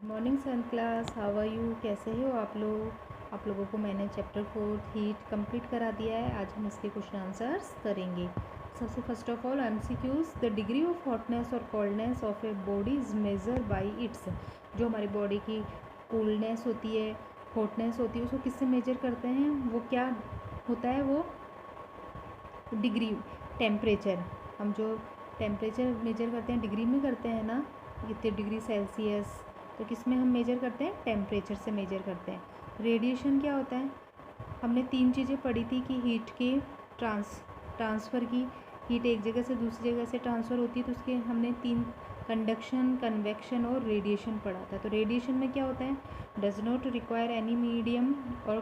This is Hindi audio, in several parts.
Morning son class, how are you? कैसे हो आप लोग? आप लोगों को मैंने चैप्टर 4 हीट कंप्लीट करा दिया है। आज हम इसके क्वेश्चन आंसर्स करेंगे। सबसे first of all MCQs. The degree of hotness और coldness of a body is measure by its. जो हमारी बॉडी की कूलनेस होती है, हॉटनेस होती है, उसको किससे मेजर करते हैं? वो क्या होता है? वो डिग्री, टेम्परेचर। हम जो टेम्परेचर मेजर करते हैं डिग्री में करते हैं ना, कितने डिग्री सेल्सियस। तो किस में हम मेजर करते हैं? टेम्परेचर से मेजर करते हैं। रेडिएशन क्या होता है? हमने 3 चीज़ें पढ़ी थी कि हीट के ट्रांसफ़र की, हीट एक जगह से दूसरी जगह से ट्रांसफ़र होती है, तो उसके हमने 3, कंडक्शन, कन्वेक्शन और रेडिएशन पढ़ा था। तो रेडिएशन में क्या होता है? Does not require any medium और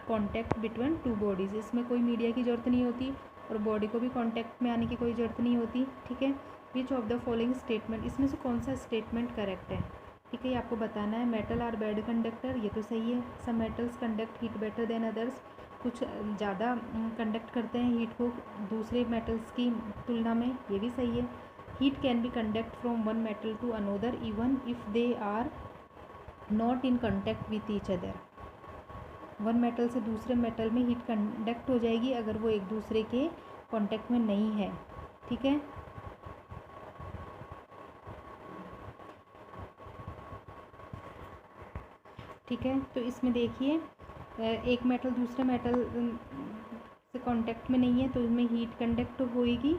कॉन्टैक्ट बिटवीन टू बॉडीज़। इसमें कोई मीडिया की ज़रूरत नहीं होती और बॉडी को भी कॉन्टैक्ट में आने की कोई ज़रूरत नहीं होती। ठीक है। Which of the following statement, इसमें से कौन सा स्टेटमेंट करेक्ट है? ठीक है, ये आपको बताना है। मेटल आर बैड कंडक्टर, ये तो सही है। Some metals conduct heat better than others, कुछ ज़्यादा कंडक्ट करते हैं हीट को दूसरे मेटल्स की तुलना में, ये भी सही है। Heat can be conduct from one metal to another even if they are not in contact with each other. One metal से दूसरे मेटल में हीट कंडक्ट हो जाएगी अगर वो एक दूसरे के कांटेक्ट में नहीं है। ठीक है। ठीक है, तो इसमें देखिए एक मेटल दूसरे मेटल से कांटेक्ट में नहीं है तो इसमें हीट कंडक्ट होएगी।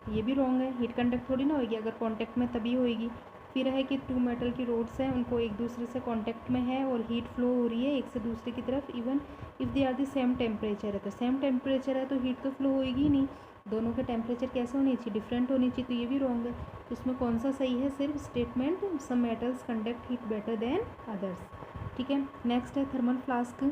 ये भी रॉन्ग है, हीट कंडक्ट थोड़ी ना होएगी, अगर कांटेक्ट में तभी होएगी। फिर है कि 2 मेटल की रोड्स हैं, उनको एक दूसरे से कांटेक्ट में है और हीट फ्लो हो रही है एक से दूसरे की तरफ, even if they are the same temperature है। तो सेम टेम्परेचर है तो हीट तो फ्लो होएगी ही नहीं। दोनों के टेम्परेचर कैसे होनी चाहिए? डिफरेंट होनी चाहिए। तो ये भी रॉन्ग है। तो इसमें कौन सा सही है? सिर्फ statement some metals conduct heat better than others. ठीक है। नेक्स्ट है thermal flask.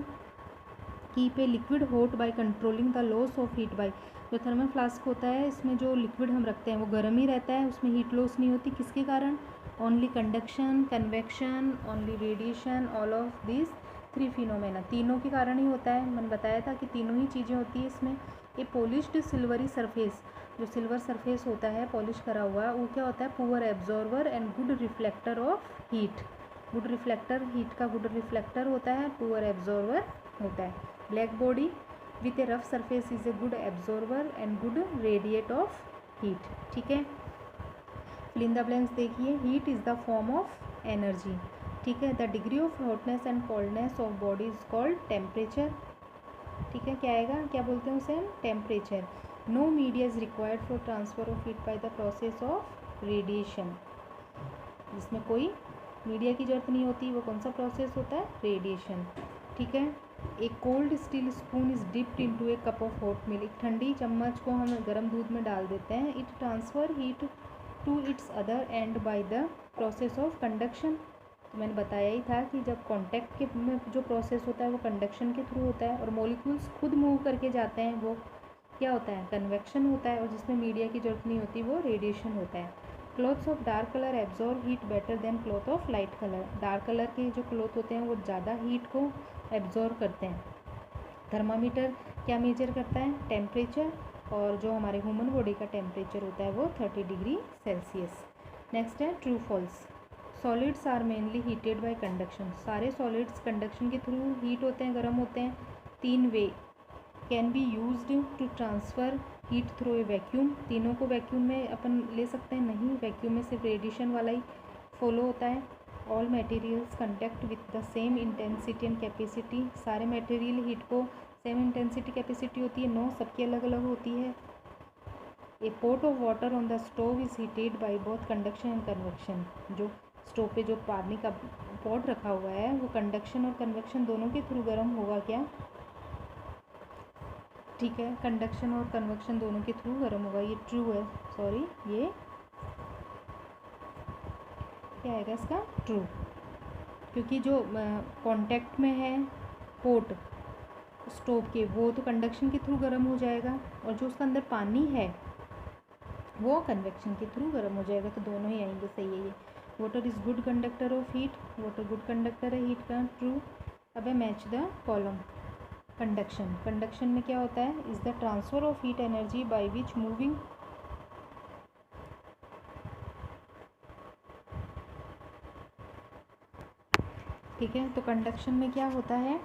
Keep a liquid hot by controlling the loss of heat by. जो थर्मल फ्लास्क होता है, इसमें जो लिक्विड हम रखते हैं वो गर्म ही रहता है, उसमें हीट लॉस नहीं होती। किसके कारण? Only conduction, convection, only radiation, all of this 3 phenomena, तीनों के कारण ही होता है। मैंने बताया था कि तीनों ही चीज़ें होती है इसमें। ये पॉलिश्ड सिल्वरी सरफेस, जो सिल्वर सरफेस होता है पॉलिश करा हुआ, वो क्या होता है? Poor absorber and good reflector of heat. Good reflector, heat का गुड रिफ्लेक्टर होता है, पुअर एब्जॉर्वर होता है। Black body with A rough surface is a good absorber and good radiate of heat. ठीक है। फिल इन द ब्लैंक्स देखिए। Heat is the form of energy. ठीक है। The degree of hotness and coldness of body is called temperature. ठीक है, क्या आएगा? क्या बोलते हैं उसे हम? Temperature. No media is required for transfer of heat by the process of radiation. जिसमें कोई मीडिया की जरूरत नहीं होती, वो कौन सा प्रोसेस होता है? रेडिएशन। ठीक है। एक cold steel spoon is dipped into A cup of hot milk. एक ठंडी चम्मच को हम गर्म दूध में डाल देते हैं। It transfer heat to its other end by the process of conduction. तो मैंने बताया ही था कि जब कॉन्टैक्ट के में जो प्रोसेस होता है वो कंडक्शन के थ्रू होता है, और मॉलिक्यूल्स खुद मूव करके जाते हैं, वो क्या होता है? कन्वेक्शन होता है। और जिसमें मीडिया की जरूरत नहीं होती वो रेडिएशन होता है। Clothes of dark colour absorb heat better then cloth of light colour. Dark colour के जो क्लॉथ होते हैं वो ज़्यादा हीट को एब्जॉर्ब करते हैं। थर्मामीटर क्या मेजर करता है? टेम्परेचर। और जो हमारे ह्यूमन बॉडी का टेम्परेचर होता है वो 30 डिग्री सेल्सियस। नेक्स्ट है true false. Solids are mainly heated by conduction. सारे सॉलिड्स कंडक्शन के थ्रू हीट होते हैं, गर्म होते हैं। 3 वे can be used to transfer heat through a vacuum. तीनों को वैक्यूम में अपन ले सकते हैं? नहीं, वैक्यूम में सिर्फ रेडिएशन वाला ही फॉलो होता है। All materials conduct with the same intensity and capacity. सारे मटेरियल हीट को सेम इंटेंसिटी कैपेसिटी होती है? नो, सबकी अलग अलग होती है। A pot of water on the stove is heated by both conduction and convection. जो स्टोव पे जो पानी का पॉट रखा हुआ है वो कंडक्शन और कन्वेक्शन दोनों के थ्रू गर्म होगा क्या? ठीक है, कंडक्शन और कन्वेक्शन दोनों के थ्रू गर्म होगा, ये ट्रू है। सॉरी, ये क्या आएगा इसका? ट्रू। क्योंकि जो कांटेक्ट में है पोट स्टोव के, वो तो कंडक्शन के थ्रू गर्म हो जाएगा, और जो उसका अंदर पानी है वो कन्वेक्शन के थ्रू गर्म हो जाएगा। तो दोनों ही आएंगे, सही है ये। Water is good conductor of heat. Water good conductor है हीट का, ट्रू। अब है match the column. Conduction, conduction में क्या होता है? Is the transfer of heat energy by which moving ठीक है। तो कंडक्शन में क्या होता है,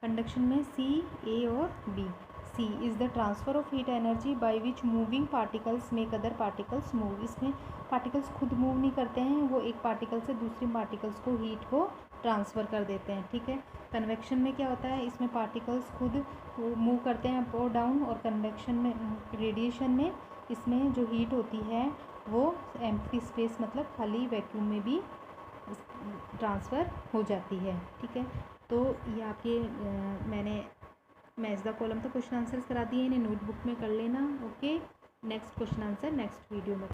कंडक्शन में सी, ए और B. C is the transfer of heat energy by which moving particles make other particles move. इसमें पार्टिकल्स खुद मूव नहीं करते हैं, वो एक पार्टिकल से दूसरी पार्टिकल्स को हीट को ट्रांसफ़र कर देते हैं। ठीक है। कन्वेक्शन में क्या होता है, इसमें पार्टिकल्स खुद मूव करते हैं अप और डाउन। और कन्वेक्शन में, रेडिएशन में, इसमें जो हीट होती है वो एम्प्टी स्पेस मतलब खाली वैक्यूम में भी ट्रांसफ़र हो जाती है। ठीक है। तो ये आपके मैंने मैच द कॉलम तो क्वेश्चन आंसर्स करा दिए, इन्हें नोटबुक में कर लेना। Okay, next question answer next video में।